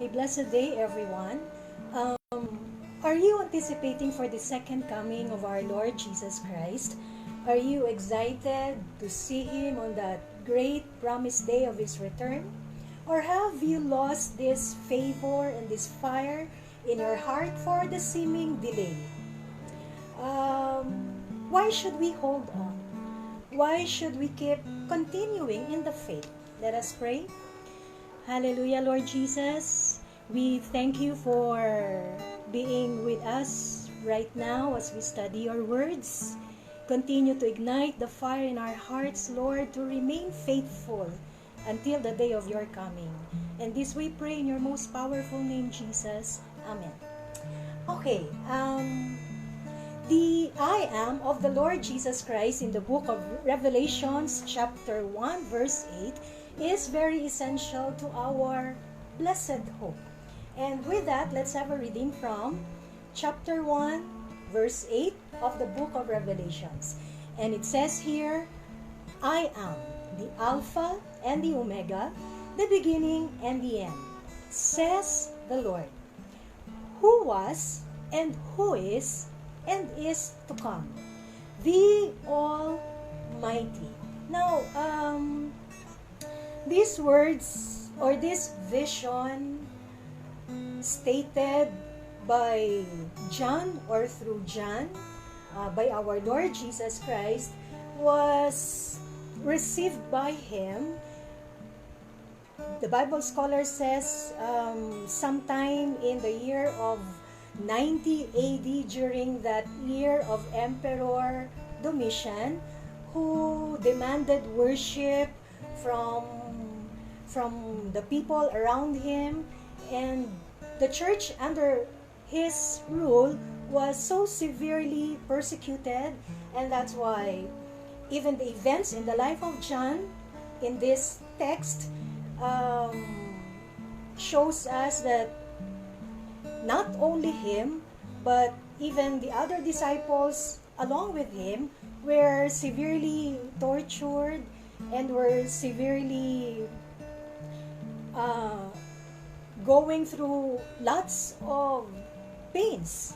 A blessed day, everyone. Are you anticipating for the second coming of our Lord Jesus Christ? Are you excited to see Him on that great promised day of His return? Or have you lost this favor and this fire in your heart for the seeming delay? Why should we hold on? Why should we keep continuing in the faith? Let us pray. Hallelujah, Lord Jesus. We thank you for being with us right now as we study your words. Continue to ignite the fire in our hearts, Lord, to remain faithful until the day of your coming. And this we pray in your most powerful name, Jesus. Amen. Okay, the I am of the Lord Jesus Christ in the book of Revelations chapter 1 verse 8 is very essential to our blessed hope. And with that, let's have a reading from chapter 1 verse 8 of the book of Revelations. And it says here, I am the Alpha and the Omega, the beginning and the end, says the Lord, who was and who is and is to come, the Almighty. Now, these words or this vision stated by John or through John by our Lord Jesus Christ was received by him. The Bible scholar says sometime in the year of 90 AD, during that year of Emperor Domitian, who demanded worship from the people around him, and the church under his rule was so severely persecuted, and that's why even the events in the life of John in this text shows us that not only him, but even the other disciples along with him were severely tortured and were severely going through lots of pains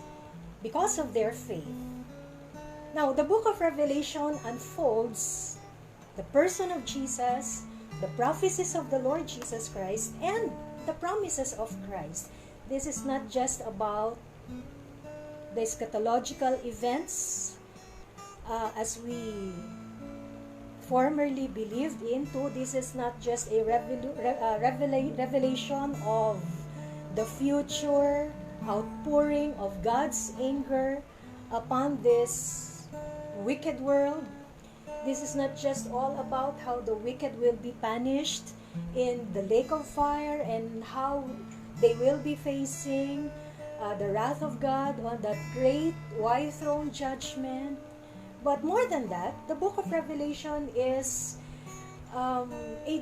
because of their faith. Now, the book of Revelation unfolds the person of Jesus, the prophecies of the Lord Jesus Christ, and the promises of Christ. This is not just about the eschatological events as we formerly believed into. This is not just a revelation of the future outpouring of God's anger upon this wicked world. This is not just all about how the wicked will be punished in the lake of fire and how they will be facing the wrath of God on that great white throne judgment. But more than that, the book of Revelation is a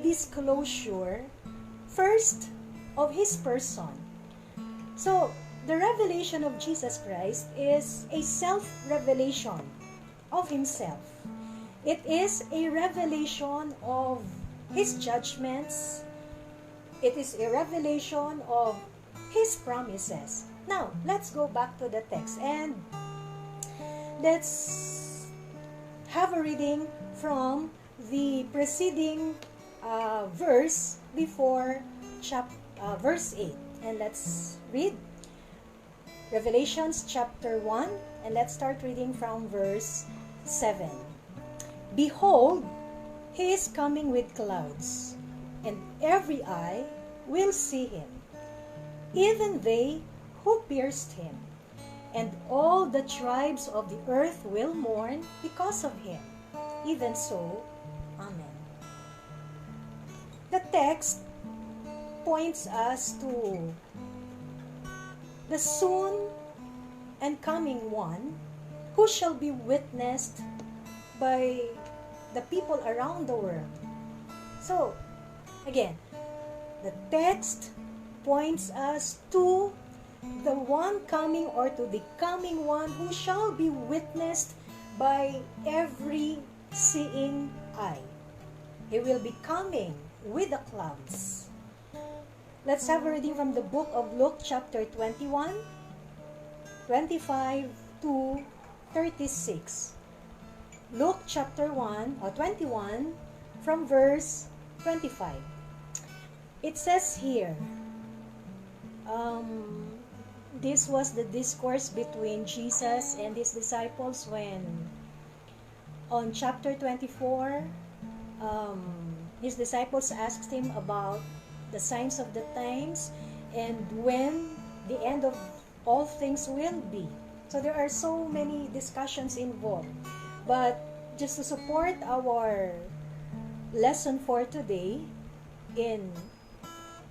disclosure, first, of His person. So, the revelation of Jesus Christ is a self-revelation of Himself. It is a revelation of His judgments. It is a revelation of His promises. Now, let's go back to the text and let's have a reading from the preceding verse before verse 8. And let's read Revelations chapter 1, and let's start reading from verse 7. Behold, He is coming with clouds, and every eye will see Him, even they who pierced Him, and all the tribes of the earth will mourn because of Him. Even so, Amen. The text points us to the soon and coming one who shall be witnessed by the people around the world. So, again, the text points us to the one coming, or to the coming one who shall be witnessed by every seeing eye. He will be coming with the clouds. Let's have a reading from the book of Luke chapter 21, 25 to 36. Luke chapter 21 from verse 25. It says here, this was the discourse between Jesus and his disciples when on chapter 24, his disciples asked him about the signs of the times and when the end of all things will be. So there are so many discussions involved. But just to support our lesson for today in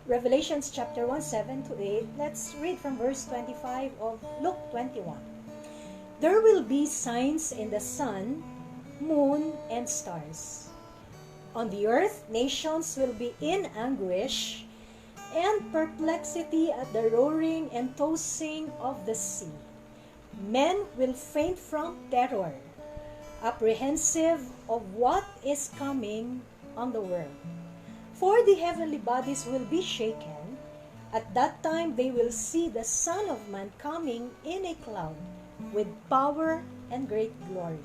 Revelations chapter 1, 7 to 8, let's read from verse 25 of Luke 21. There will be signs in the sun, moon, and stars. On the earth, nations will be in anguish and perplexity at the roaring and tossing of the sea. Men will faint from terror, apprehensive of what is coming on the world. For the heavenly bodies will be shaken. At that time they will see the Son of Man coming in a cloud with power and great glory.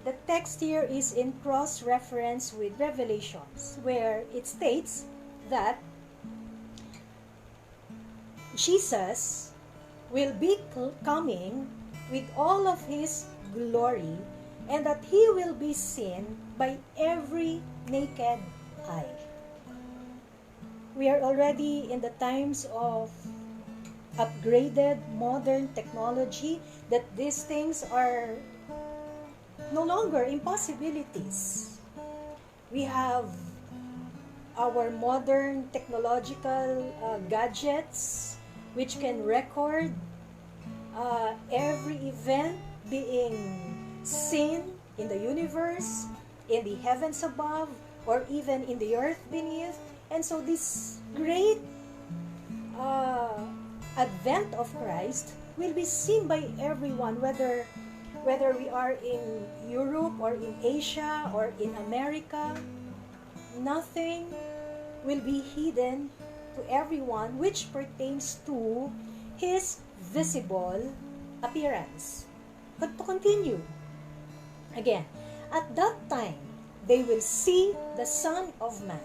The text here is in cross-reference with Revelations, where it states that Jesus will be coming with all of his glory and that he will be seen by every naked eye. We are already in the times of upgraded modern technology that these things are no longer impossibilities. We have our modern technological gadgets which can record every event being seen in the universe, in the heavens above, or even in the earth beneath. And so this great advent of Christ will be seen by everyone, whether we are in Europe or in Asia or in America. Nothing will be hidden to everyone which pertains to his visible appearance. But to continue, again, at that time, they will see the Son of Man.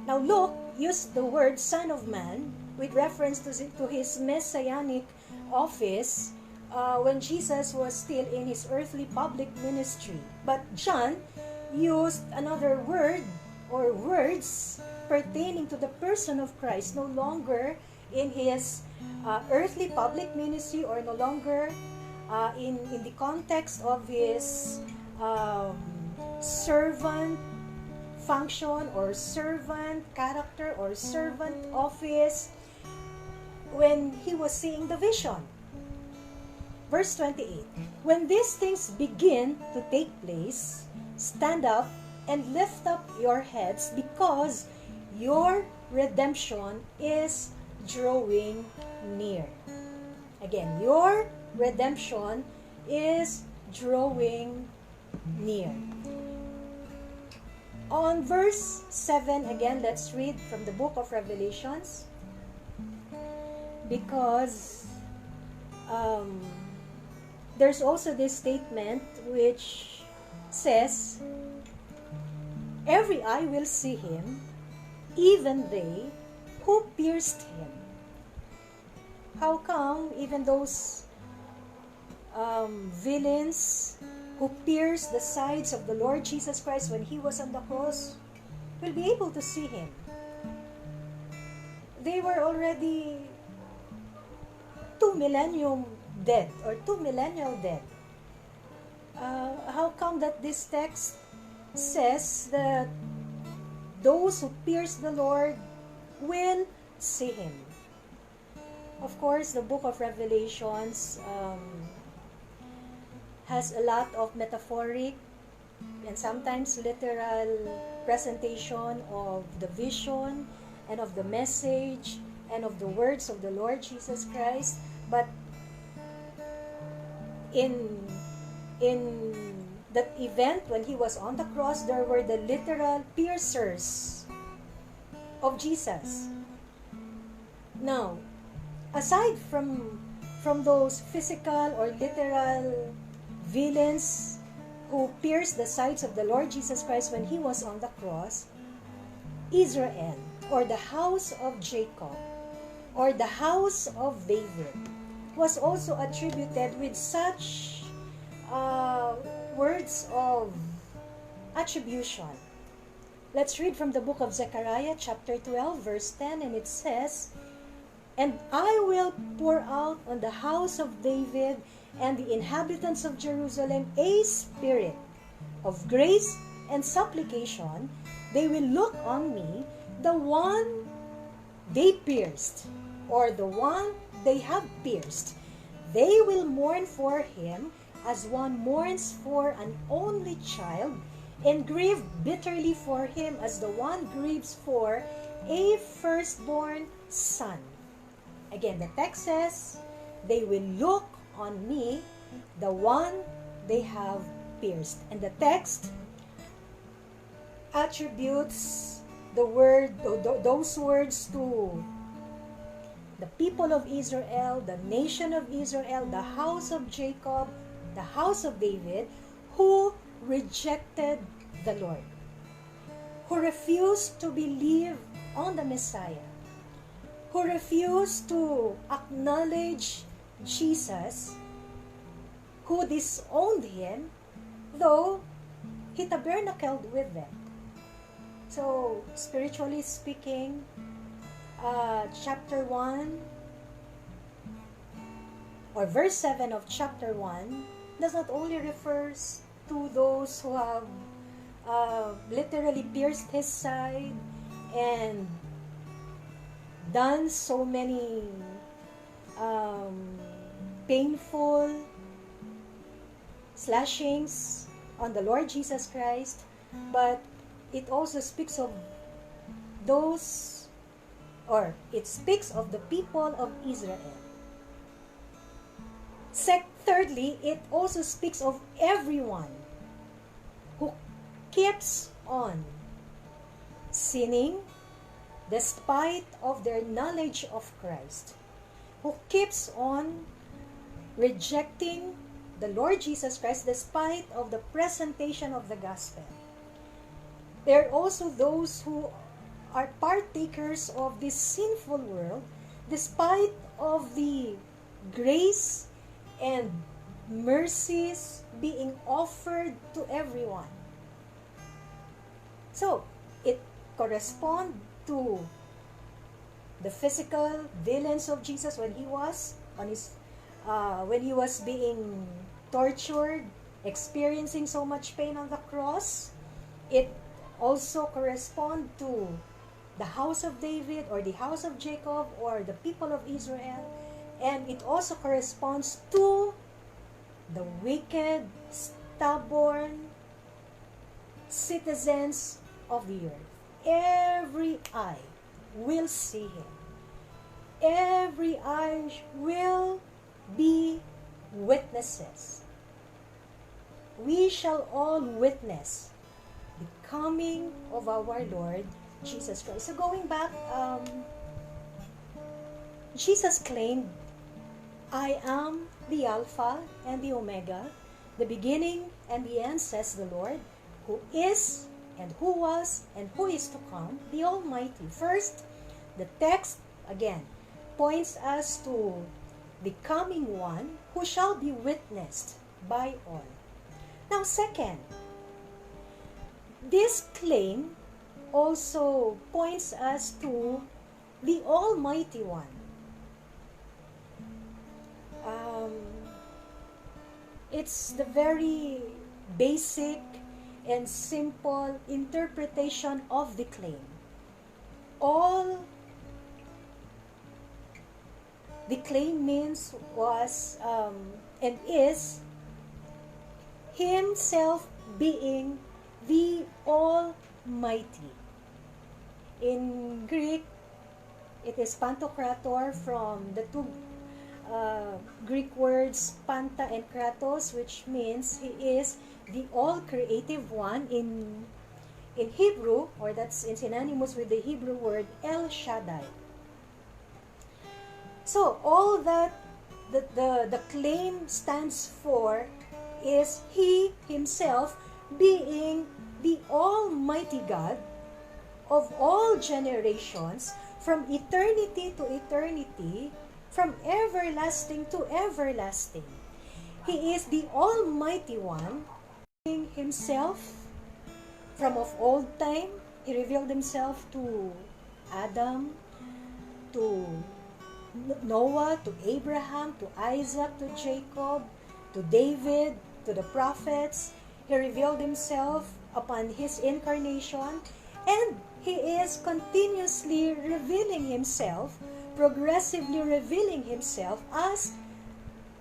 Now Luke used the word Son of Man with reference to his messianic office when Jesus was still in his earthly public ministry. But John used another word or words pertaining to the person of Christ, no longer in his earthly public ministry or no longer in the context of his servant function or servant character or servant office when he was seeing the vision. Verse 28, when these things begin to take place, stand up and lift up your heads because your redemption is drawing near. Again, your redemption is drawing near. On verse 7, again, let's read from the book of Revelations, because there's also this statement which says, every eye will see him, even they who pierced him. How come even those villains who pierced the sides of the Lord Jesus Christ when he was on the cross will be able to see him? They were already 2 millennium dead or 2 millennial dead. How come that this text says that those who pierce the Lord will see him? Of course, the book of Revelations has a lot of metaphoric and sometimes literal presentation of the vision and of the message and of the words of the Lord Jesus Christ. But in that event when he was on the cross, there were the literal piercers of Jesus. Now, aside from those physical or literal villains who pierced the sides of the Lord Jesus Christ when he was on the cross, Israel, or the house of Jacob, or the house of David, was also attributed with such words of attribution. Let's read from the book of Zechariah chapter 12 verse 10, and it says, "And I will pour out on the house of David and the inhabitants of Jerusalem a spirit of grace and supplication. They will look on me, the one they pierced, or the one they have pierced. They will mourn for him as one mourns for an only child, and grieve bitterly for him as the one grieves for a firstborn son." Again, the text says, "They will look on me, the one they have pierced." And the text attributes those words to the people of Israel, the nation of Israel, the house of Jacob, the house of David, who rejected the Lord, who refused to believe on the Messiah, who refused to acknowledge Jesus, who disowned him, though he tabernacled with them. So, spiritually speaking, chapter 1, or verse 7 of chapter 1, does not only refers to those who have literally pierced his side and done so many painful slashings on the Lord Jesus Christ, but it also speaks of those, or it speaks of the people of Israel. Thirdly, it also speaks of everyone who keeps on sinning despite of their knowledge of Christ, who keeps on rejecting the Lord Jesus Christ despite of the presentation of the gospel. There are also those who are partakers of this sinful world despite of the grace and mercies being offered to everyone. So, it corresponds to the physical villains of Jesus when he was being tortured, experiencing so much pain on the cross. It also corresponds to the house of David, or the house of Jacob, or the people of Israel. And it also corresponds to the wicked, stubborn citizens of the earth. Every eye will see him. Every eye will be witnesses. We shall all witness the coming of our Lord Jesus Christ. So going back, Jesus claimed, "I am the Alpha and the Omega, the beginning and the end, says the Lord, who is and who was and who is to come, the Almighty." First, the text, again, points us to the coming one who shall be witnessed by all. Now, second, this claim also points us to the Almighty One. It's the very basic and simple interpretation of the claim. All the claim means was and is himself being the Almighty. In Greek, it is Pantokrator, from the two Greek words Panta and Kratos, which means he is the all-creative one in in Hebrew, or that's synonymous with the Hebrew word El Shaddai. So all that the claim stands for is He Himself being the Almighty God of all generations, from eternity to eternity, from everlasting to everlasting. He is the Almighty One, Himself from of old time. He revealed Himself to Adam, to Noah, to Abraham, to Isaac, to Jacob, to David, to the prophets. He revealed Himself upon His incarnation, and He is continuously revealing Himself, progressively revealing Himself as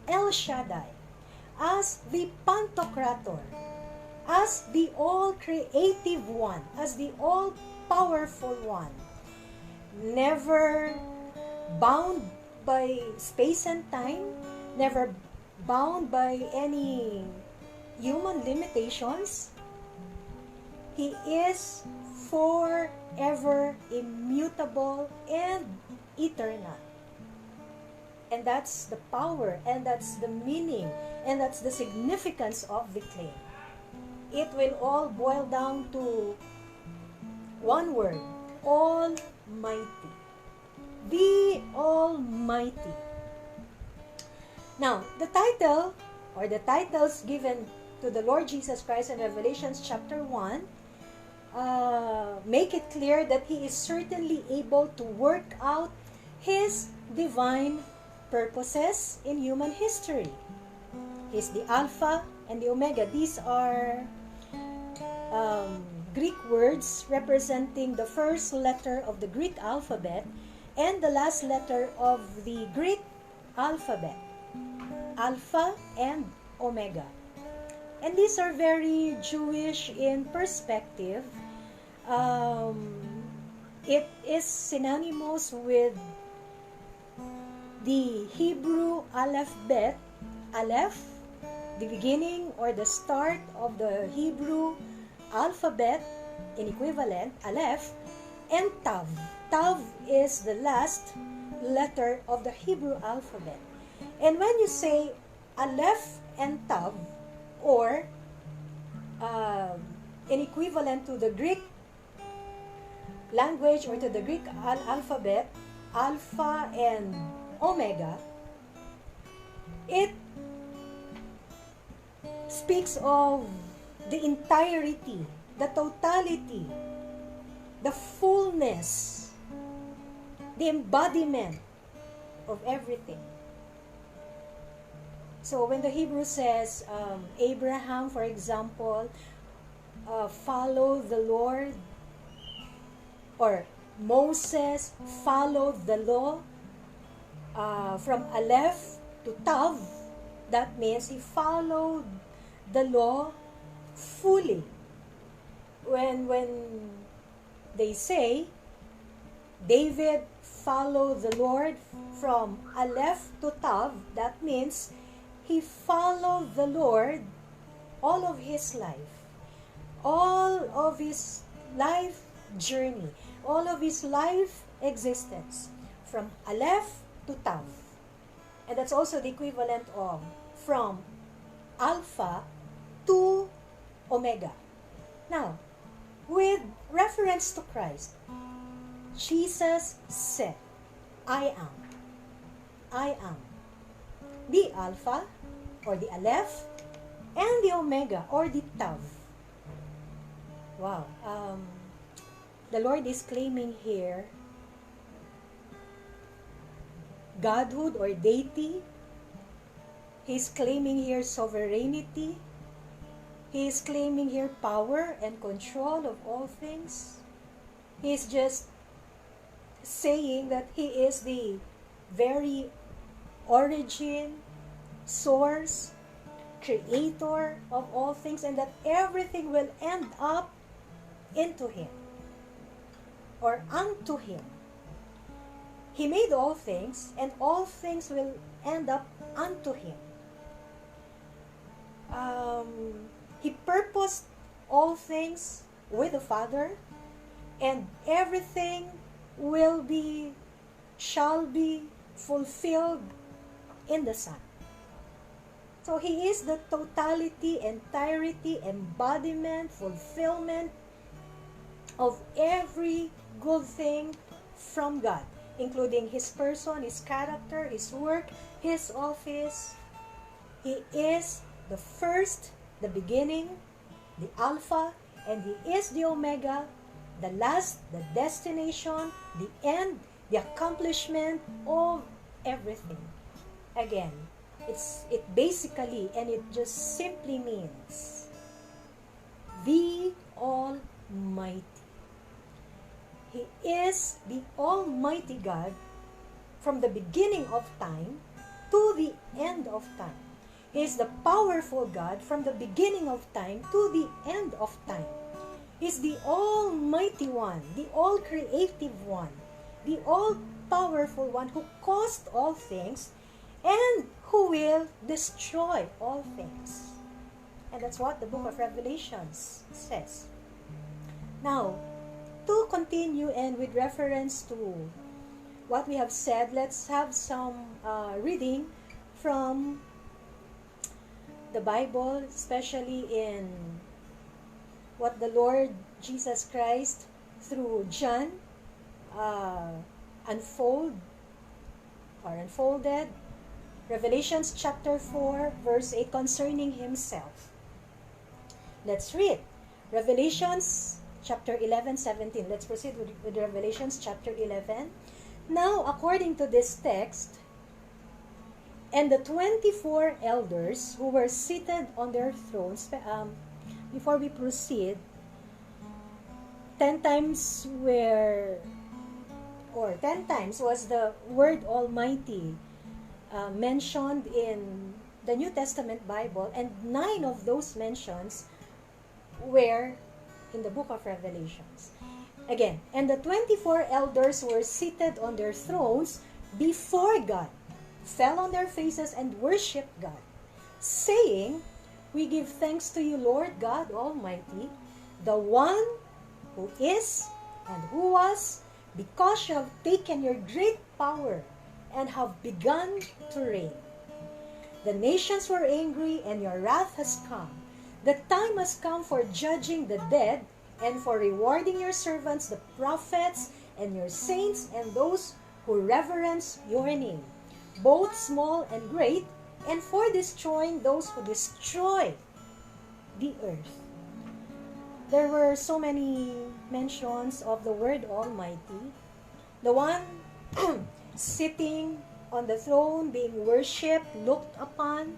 El Shaddai, as the Pantocrator, as the all-creative one, as the all-powerful one, never bound by space and time, never bound by any human limitations. He is forever immutable and eternal. And that's the power, and that's the meaning, and that's the significance of the claim. It will all boil down to one word: Almighty. The Almighty. Now, the title, or the titles given to the Lord Jesus Christ in Revelation chapter 1 make it clear that He is certainly able to work out His divine purposes in human history. He's the Alpha and the Omega. These are Greek words representing the first letter of the Greek alphabet and the last letter of the Greek alphabet. Alpha and Omega. And these are very Jewish in perspective. It is synonymous with the Hebrew Aleph-Bet. Aleph, the beginning or the start of the Hebrew alphabet in equivalent, Aleph, and Tav. Tav is the last letter of the Hebrew alphabet. And when you say Aleph and Tav, or in equivalent to the Greek language or to the Greek alphabet, Alpha and Omega, it speaks of the entirety, the totality, the fullness, the embodiment of everything. So when the Hebrew says, Abraham, for example, followed the Lord, or Moses followed the law from Aleph to Tav, that means he followed the law fully. When they say David followed the Lord from Aleph to Tav, that means he followed the Lord all of his life, all of his life journey, all of his life existence, from Aleph to Tav. And that's also the equivalent of from Alpha to Omega. Now, with reference to Christ, Jesus said, I am the Alpha, or the Aleph, and the Omega, or the Tav. Wow. The Lord is claiming here Godhood or deity. He's claiming here sovereignty. He is claiming here power and control of all things. He's just saying that He is the very origin, source, creator of all things, and that everything will end up into Him or unto Him. He made all things, and all things will end up unto Him. He purposed all things with the Father, and everything shall be fulfilled in the Son. So He is the totality, entirety, embodiment, fulfillment of every good thing from God, including His person, His character, His work, His office. He is the first, the beginning, the Alpha, and He is the Omega, the last, the destination, the end, the accomplishment of everything. Again, it basically, and it just simply means the Almighty. He is the Almighty God from the beginning of time to the end of time. He is the powerful God from the beginning of time to the end of time. He is the Almighty One, the All-Creative One, the All-Powerful One who caused all things and who will destroy all things. And that's what the book of Revelations says. Now, to continue and with reference to what we have said, let's have some reading from the Bible, especially in what the Lord Jesus Christ through John unfolded. Revelations chapter 4 verse 8 concerning Himself. Let's read Revelations chapter 11:17. Let's proceed with Revelations chapter 11. Now, according to this text, and the 24 elders who were seated on their thrones, before we proceed, 10 times was the word Almighty mentioned in the New Testament Bible, and 9 of those mentions were in the book of Revelations. Again, and the 24 elders were seated on their thrones before God, fell on their faces and worshiped God, saying, "We give thanks to you, Lord God Almighty, the one who is and who was, because you have taken your great power and have begun to reign. The nations were angry, and your wrath has come. The time has come for judging the dead and for rewarding your servants, the prophets, and your saints, and those who reverence your name, both small and great, and for destroying those who destroy the earth." There were so many mentions of the word Almighty. The one sitting on the throne, being worshipped, looked upon,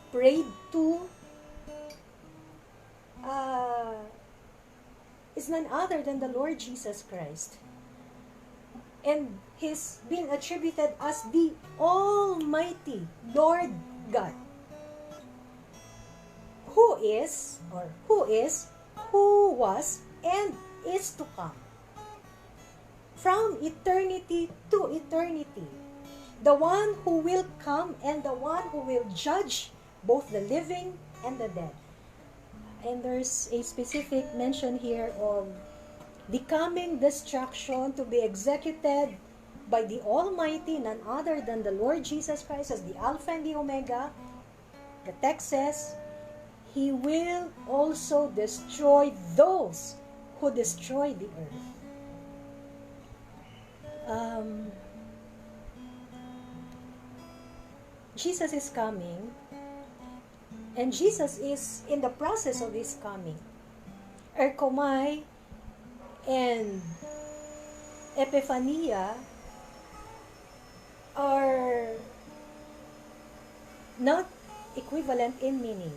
prayed to, is none other than the Lord Jesus Christ. And He's being attributed as the Almighty Lord God, who was, and is to come. From eternity to eternity, the one who will come and the one who will judge both the living and the dead. And there's a specific mention here of the coming destruction to be executed by the Almighty, none other than the Lord Jesus Christ as the Alpha and the Omega. The text says, He will also destroy those who destroy the earth. Jesus is coming, and Jesus is in the process of His coming. Erkomai and Epiphania are not equivalent in meaning.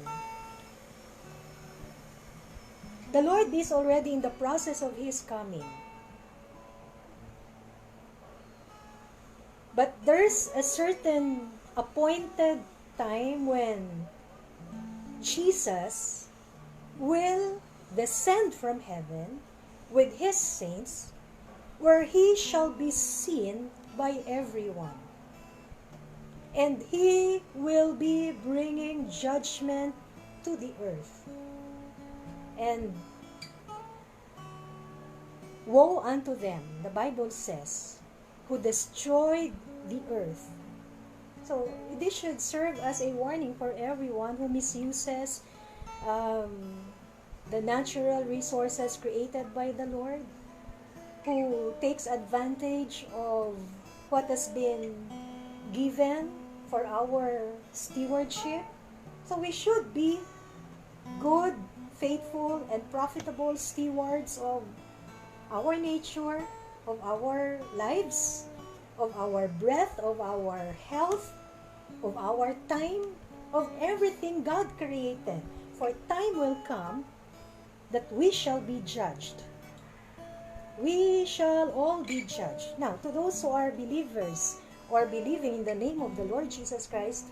The Lord is already in the process of His coming. But there's a certain appointed time when Jesus will descend from heaven with His saints, where He shall be seen by everyone. And He will be bringing judgment to the earth. And Woe unto them, the Bible says, who destroyed the earth. So this should serve as a warning for everyone who misuses the natural resources created by the Lord, who takes advantage of what has been given for our stewardship. So we should be good, faithful, and profitable stewards of our nature, of our lives, of our breath, of our health, of our time, of everything God created. For time will come that we shall be judged. We shall all be judged. Now, to those who are believers or believing in the name of the Lord Jesus Christ,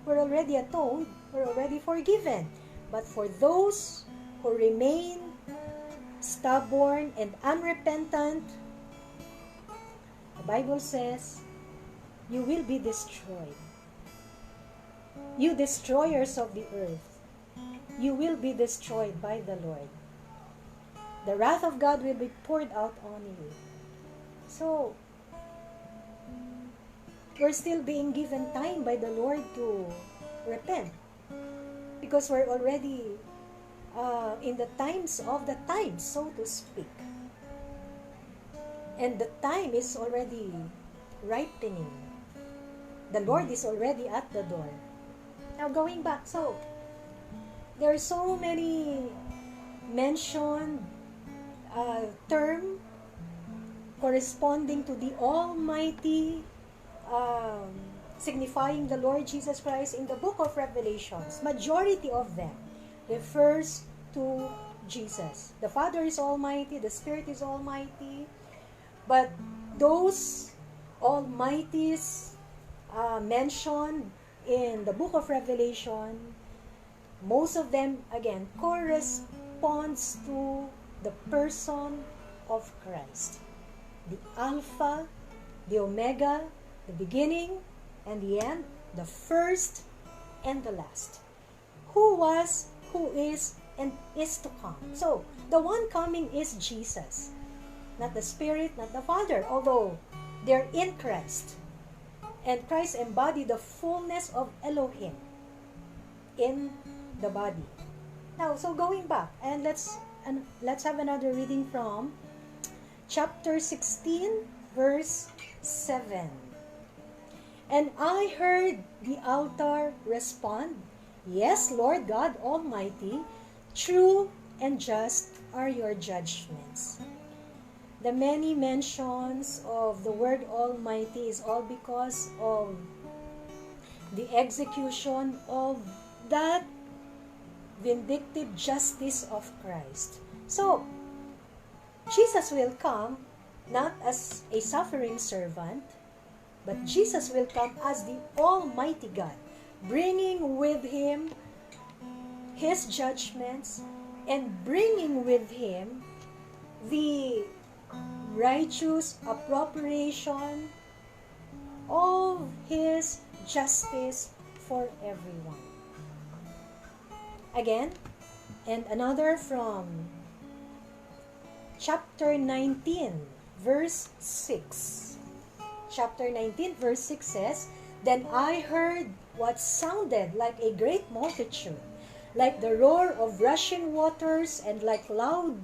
we're already atoned, we're already forgiven. But for those who remain stubborn and unrepentant, the Bible says, you will be destroyed. You destroyers of the earth, you will be destroyed by the Lord. The wrath of God will be poured out on you. So, we're still being given time by the Lord to repent, because we're already in the times of the times, so to speak. And the time is already ripening. The Lord is already at the door. Now going back, so there are so many mentioned term corresponding to the Almighty, signifying the Lord Jesus Christ in the book of Revelations. Majority of them refers to Jesus. The Father is Almighty, the Spirit is Almighty, but those Almighties mentioned in the book of Revelation, most of them, again, corresponds to the person of Christ. The Alpha, the Omega, the beginning and the end, the first and the last. Who was, who is, and is to come. So, the one coming is Jesus. Not the Spirit, not the Father, although they're in Christ. And Christ embodied the fullness of Elohim in the body. Now, so going back, and let's have another reading from chapter 16, verse 7. And I heard the altar respond, Yes, Lord God Almighty, true and just are your judgments. The many mentions of the word Almighty is all because of the execution of that vindictive justice of Christ. So, Jesus will come not as a suffering servant, but Jesus will come as the Almighty God, bringing with Him His judgments and bringing with Him the righteous appropriation of His justice for everyone. Again, and another from chapter 19, verse 6. Chapter 19, verse 6 says, Then I heard what sounded like a great multitude, like the roar of rushing waters, and like loud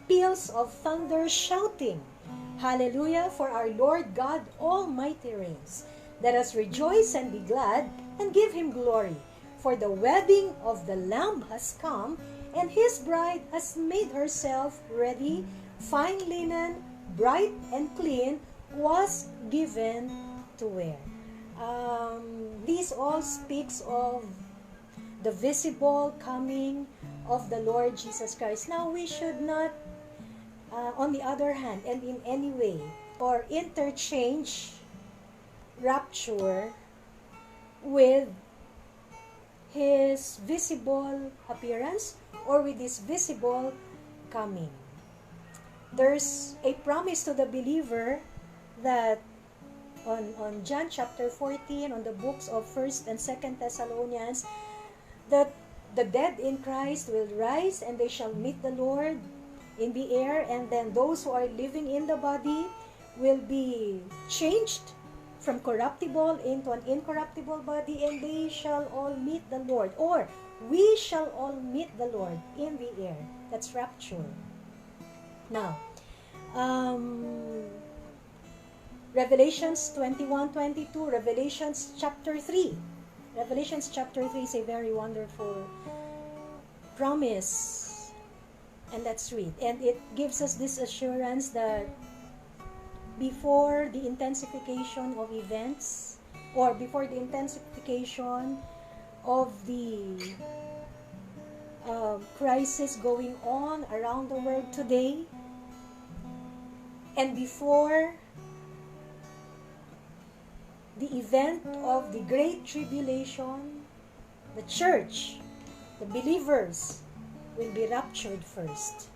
peals of thunder, shouting, Hallelujah, for our Lord God Almighty reigns. Let us rejoice and be glad, and give Him glory. For the wedding of the Lamb has come, and His bride has made herself ready. Fine linen, bright and clean, was given to wear. This all speaks of the visible coming of the Lord Jesus Christ. Now, we should not, on the other hand, and in any way, or interchange rapture with His visible appearance or with His visible coming. There's a promise to the believer that on John chapter 14, on the books of 1st and 2nd Thessalonians, that the dead in Christ will rise and they shall meet the Lord in the air, and then those who are living in the body will be changed from corruptible into an incorruptible body, and they shall all meet the Lord, or we shall all meet the Lord in the air. That's rapture. Now, Revelations 21:22, Revelations chapter 3. Revelations chapter 3 is a very wonderful promise. And let's read. And it gives us this assurance that before the intensification of events, or before the intensification of the crisis going on around the world today, and before the event of the Great Tribulation, the church, the believers, will be raptured first.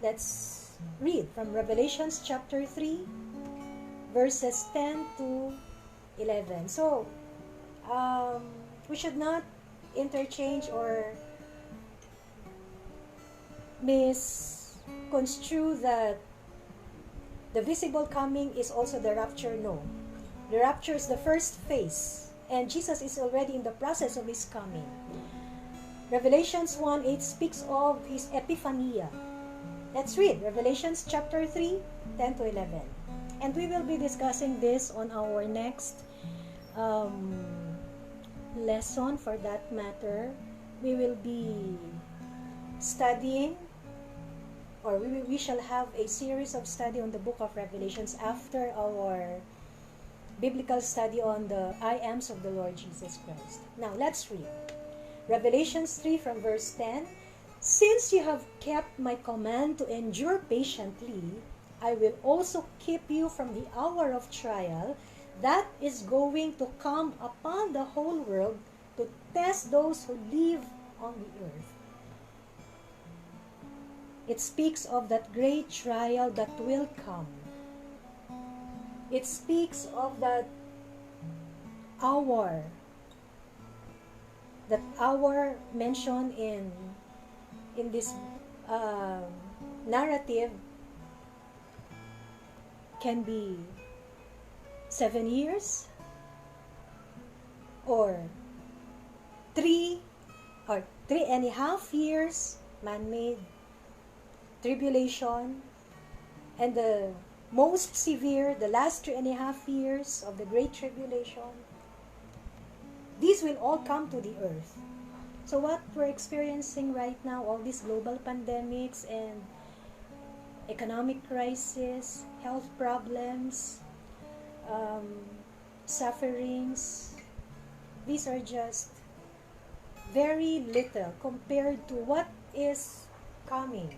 Let's read from Revelations chapter 3, verses 10 to 11. So, we should not interchange or misconstrue that the visible coming is also the rapture. No. The rapture is the first phase, and Jesus is already in the process of his coming. Revelations 1:8 speaks of his epiphania. Let's read Revelations chapter 3, 10 to 11. And we will be discussing this on our next lesson. For that matter, we will be studying, or we shall have a series of study on the book of Revelations after our biblical study on the I Ams of the Lord Jesus Christ. Now, let's read. Revelations 3 from verse 10. Since you have kept my command to endure patiently, I will also keep you from the hour of trial that is going to come upon the whole world to test those who live on the earth. It speaks of that great trial that will come. It speaks of that hour mentioned in this narrative can be 7 years, or 3.5 years man-made tribulation, and the most severe, the last 3.5 years of the Great Tribulation. These will all come to the earth. So what we're experiencing right now, all these global pandemics and economic crisis, health problems, sufferings, these are just very little compared to what is coming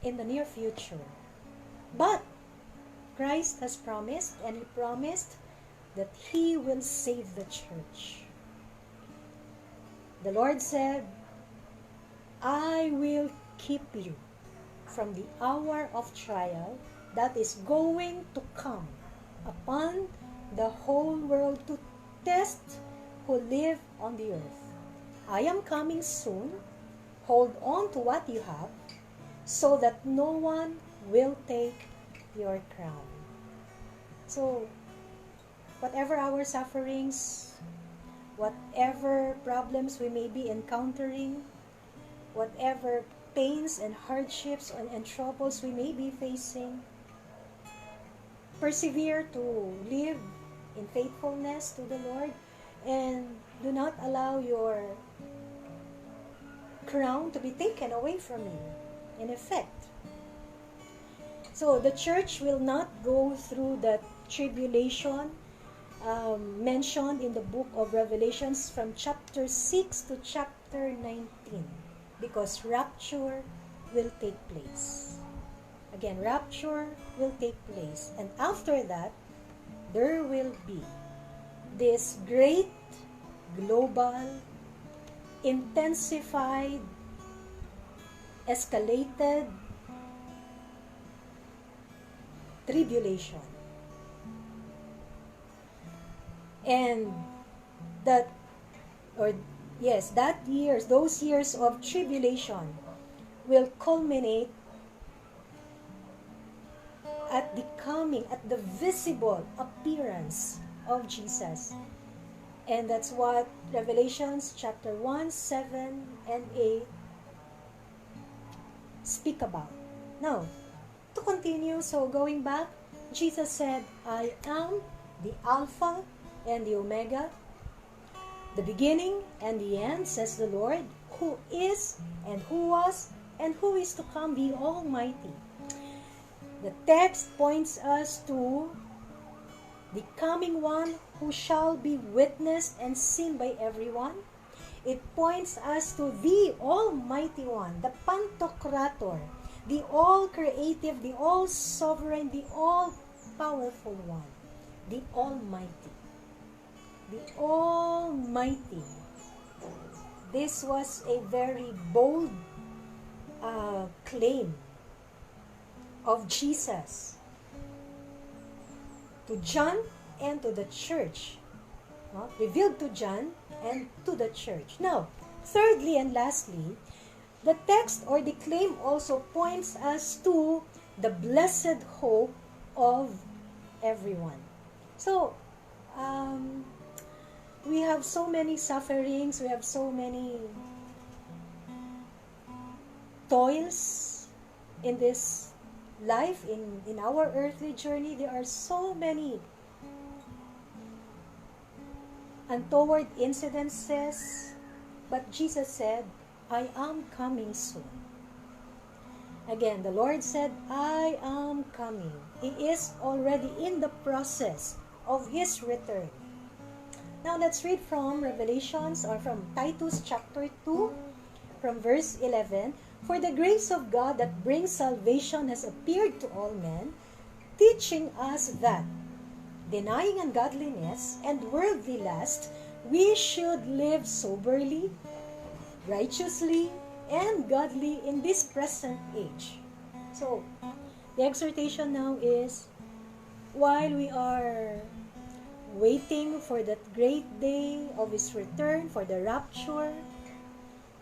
in the near future. But Christ has promised, and he promised that he will save the church. The Lord said, I will keep you from the hour of trial that is going to come upon the whole world to test who live on the earth. I am coming soon. Hold on to what you have, so that no one will take your crown. So, whatever our sufferings, whatever problems we may be encountering, whatever pains and hardships and troubles we may be facing, persevere to live in faithfulness to the Lord, and do not allow your crown to be taken away from you, in effect. So the church will not go through the tribulation mentioned in the book of Revelations from chapter 6 to chapter 19, because rapture will take place. Again, rapture will take place, and after that, there will be this great global, intensified, escalated tribulation. And that, or Yes, those years of tribulation will culminate at the visible appearance of Jesus. And that's what Revelations chapter 1, 7, and 8 speak about. Now, to continue, so going back, Jesus said, I am the Alpha and the Omega, the beginning and the end, says the Lord, who is and who was and who is to come, the Almighty. The text points us to the coming one who shall be witnessed and seen by everyone. It points us to the Almighty One, the Pantocrator, the all-creative, the all-sovereign, the all-powerful one, the Almighty. The Almighty. This was a very bold claim of Jesus to John and to the church. Revealed to John and to the church. Now, thirdly and lastly, the text or the claim also points us to the blessed hope of everyone. So, we have so many sufferings, we have so many toils in this life, in our earthly journey. There are so many untoward incidences, but Jesus said, I am coming soon. Again, the Lord said, I am coming. He is already in the process of His return. Now let's read from Revelations, or from Titus chapter 2, from verse 11. For the grace of God that brings salvation has appeared to all men, teaching us that, denying ungodliness and worldly lust, we should live soberly, righteously, and godly in this present age. So, the exhortation now is, while we are waiting for that great day of His return, for the rapture,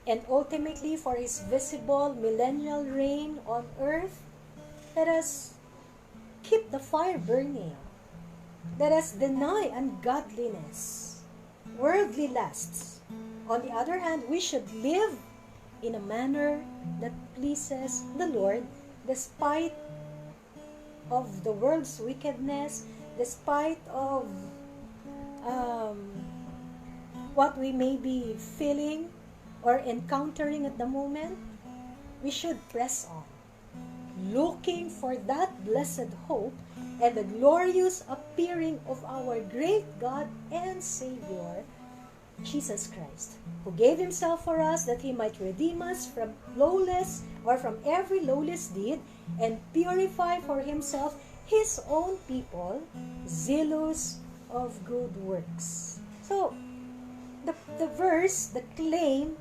and ultimately for His visible millennial reign on earth, let us keep the fire burning. Let us deny ungodliness, worldly lusts. On the other hand, we should live in a manner that pleases the Lord, despite of the world's wickedness, despite of what we may be feeling or encountering at the moment. We should press on, looking for that blessed hope and the glorious appearing of our great God and Savior, Jesus Christ, who gave Himself for us that He might redeem us from lawless, or from every lawless deed, and purify for Himself His own people, zealous of good works. So, the verse, the claim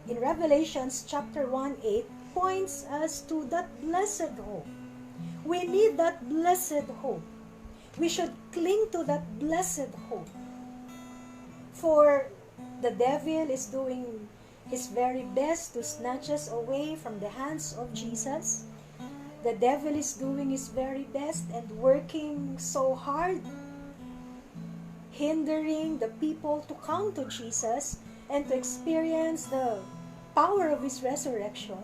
in Revelations chapter 1:8 points us to that blessed hope. We need that blessed hope. We should cling to that blessed hope. For the devil is doing his very best to snatch us away from the hands of Jesus. The devil is doing his very best and working so hard, hindering the people to come to Jesus and to experience the power of His resurrection.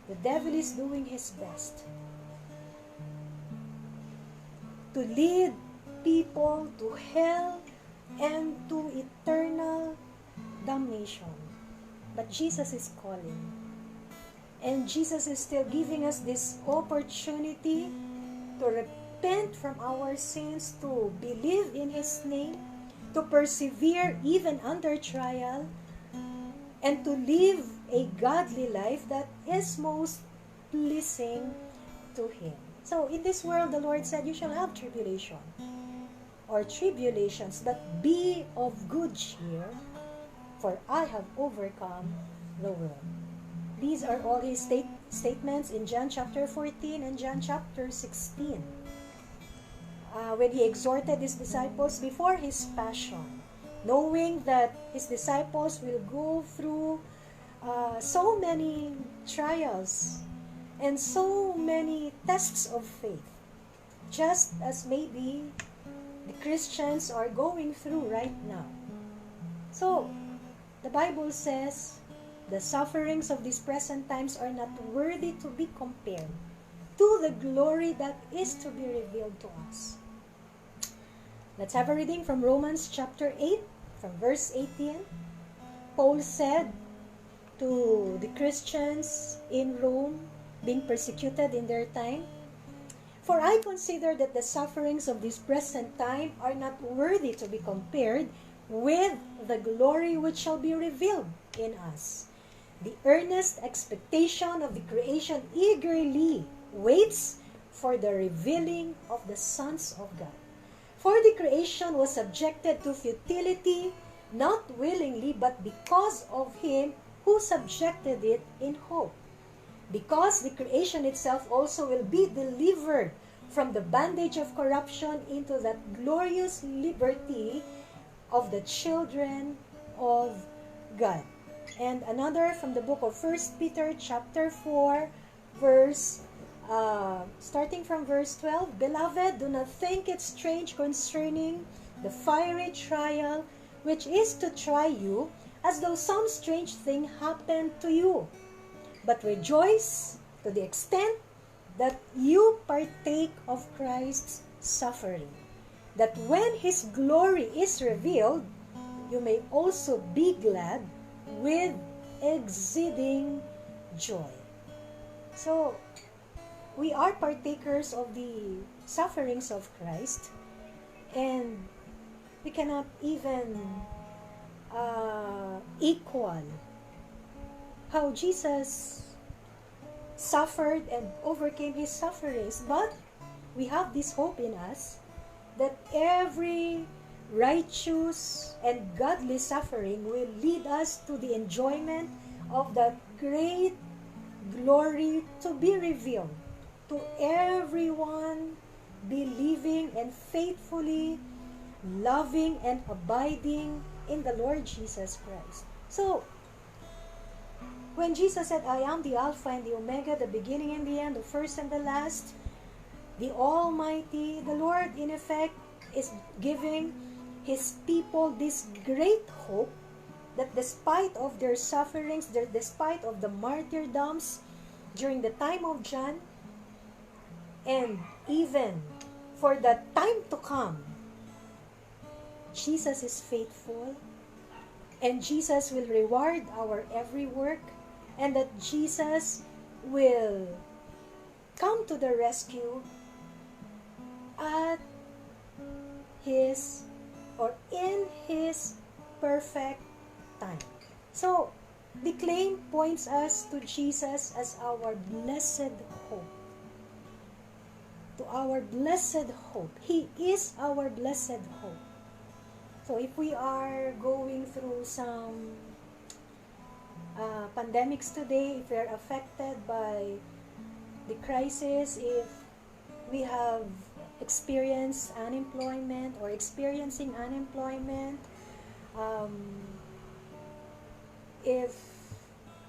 The devil is doing his best to lead people to hell and to eternal damnation. But Jesus is calling. And Jesus is still giving us this opportunity to repent from our sins, to believe in His name, to persevere even under trial, and to live a godly life that is most pleasing to Him. So in this world, the Lord said, you shall have tribulation or tribulations, but be of good cheer, for I have overcome the world. These are all His statements in John chapter 14 and John chapter 16. When He exhorted His disciples before His passion, knowing that his disciples will go through so many trials and so many tests of faith, just as maybe the Christians are going through right now. So, the Bible says, the sufferings of these present times are not worthy to be compared to the glory that is to be revealed to us. Let's have a reading from Romans chapter 8, from verse 18. Paul said to the Christians in Rome being persecuted in their time, "For I consider that the sufferings of this present time are not worthy to be compared with the glory which shall be revealed in us. The earnest expectation of the creation eagerly waits for the revealing of the sons of God. For the creation was subjected to futility, not willingly, but because of him who subjected it in hope. Because the creation itself also will be delivered from the bondage of corruption into that glorious liberty of the children of God." And another from the book of 1 Peter chapter 4, starting from verse 12. "Beloved, do not think it strange concerning the fiery trial which is to try you, as though some strange thing happened to you. But rejoice to the extent that you partake of Christ's suffering, that when his glory is revealed, you may also be glad with exceeding joy." So, we are partakers of the sufferings of Christ, and we cannot even equal how Jesus suffered and overcame his sufferings. But we have this hope in us that every righteous and godly suffering will lead us to the enjoyment of that great glory to be revealed to everyone believing and faithfully loving and abiding in the Lord Jesus Christ. So, when Jesus said, "I am the Alpha and the Omega, the beginning and the end, the first and the last," the Almighty, the Lord, in effect, is giving his people this great hope that despite of their sufferings, despite of the martyrdoms during the time of John, and even for the time to come, Jesus is faithful, and Jesus will reward our every work, and that Jesus will come to the rescue at his or in his perfect time. So, the claim points us to Jesus as our blessed hope. To our blessed hope. He is our blessed hope. So, if we are going through some pandemics today, if we are affected by the crisis, if we have experienced unemployment or experiencing unemployment, if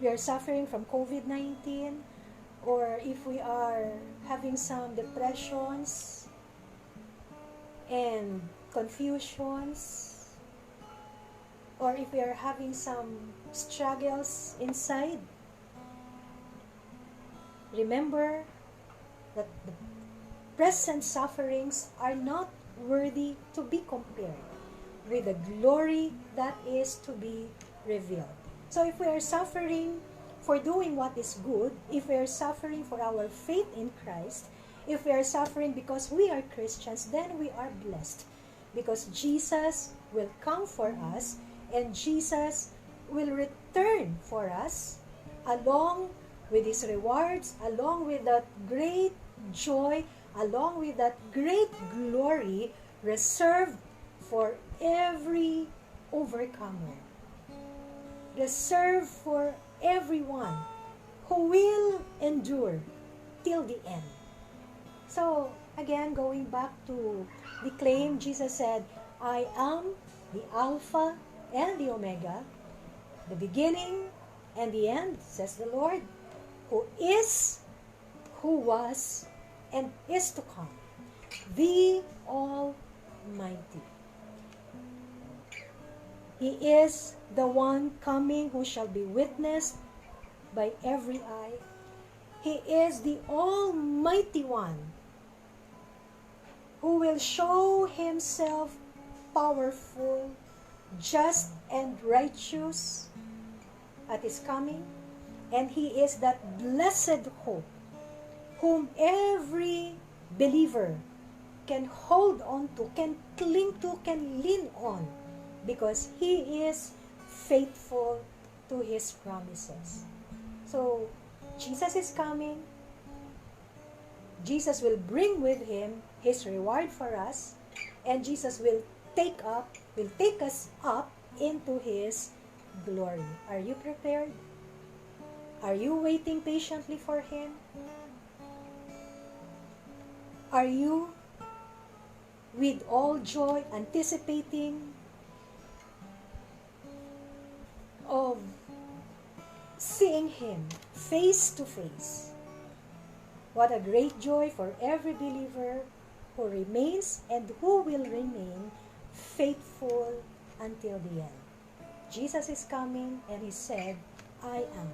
we are suffering from COVID-19, or if we are having some depressions and confusions, or if we are having some struggles inside, remember that the present sufferings are not worthy to be compared with the glory that is to be revealed. So if we are suffering for doing what is good, if we are suffering for our faith in Christ, if we are suffering because we are Christians, then we are blessed, because Jesus will come for us, and Jesus will return for us along with his rewards, along with that great joy, along with that great glory reserved for every overcomer, reserved for everyone who will endure till the end. So, again, going back to the claim, Jesus said, "I am the Alpha and the Omega, the beginning and the end, says the Lord, who is, who was, and is to come, the Almighty. He is the one coming who shall be witnessed by every eye. He is the Almighty One who will show himself powerful, just, and righteous at his coming. And he is that blessed hope whom every believer can hold on to, can cling to, can lean on, because he is faithful to his promises. So, Jesus is coming. Jesus will bring with him his reward for us, and Jesus will take us up into his glory. Are you prepared? Are you waiting patiently for him? Are you with all joy anticipating of seeing him face to face? What a great joy for every believer who remains and who will remain faithful until the end. Jesus is coming, and he said, I am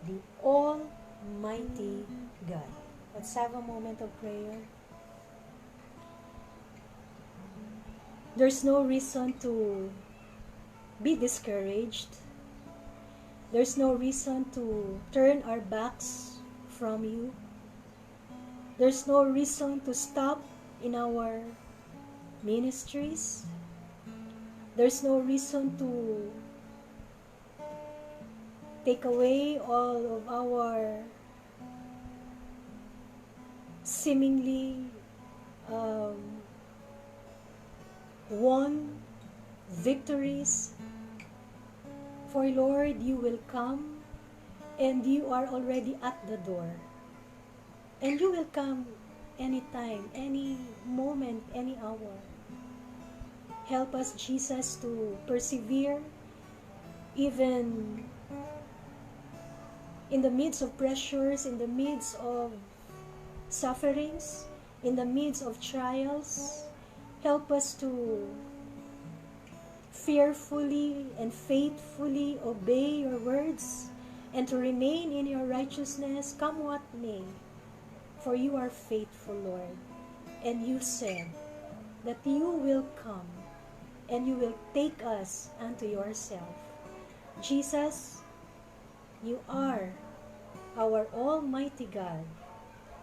the Almighty God. Let's have a moment of prayer. There's no reason to be discouraged. There's no reason to turn our backs from you. There's no reason to stop in our ministries. There's no reason to take away all of our seemingly won victories. For Lord, you will come, and you are already at the door. And you will come anytime, any moment, any hour. Help us, Jesus, to persevere even in the midst of pressures, in the midst of sufferings, in the midst of trials. Help us to fearfully and faithfully obey your words, and to remain in your righteousness, come what may. For you are faithful, Lord, and you said that you will come and you will take us unto yourself. Jesus, you are our Almighty God.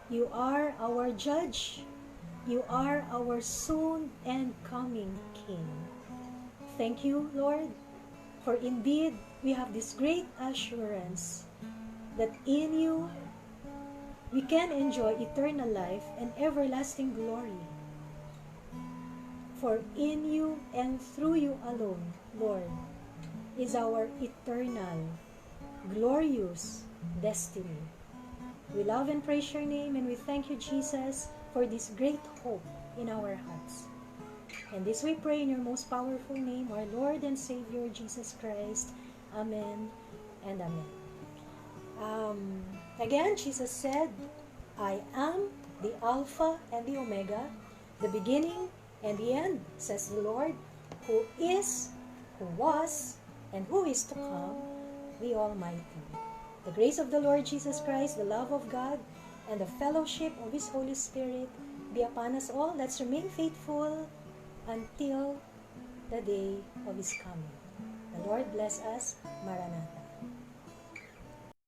You are our Judge. You are our soon and coming King. Thank you, Lord, for indeed we have this great assurance that in you we can enjoy eternal life and everlasting glory. For in you and through you alone, Lord, is our eternal, glorious destiny. We love and praise your name, and we thank you, Jesus, for this great hope in our hearts. And this we pray in your most powerful name, our Lord and Savior, Jesus Christ. Amen and amen. Again, Jesus said, I am the Alpha and the Omega, the beginning and the end, says the Lord, who is, who was, and who is to come, the Almighty. The grace of the Lord Jesus Christ, the love of God, and the fellowship of His Holy Spirit be upon us all. Let's remain faithful until the day of His coming. The Lord bless us. Maranatha.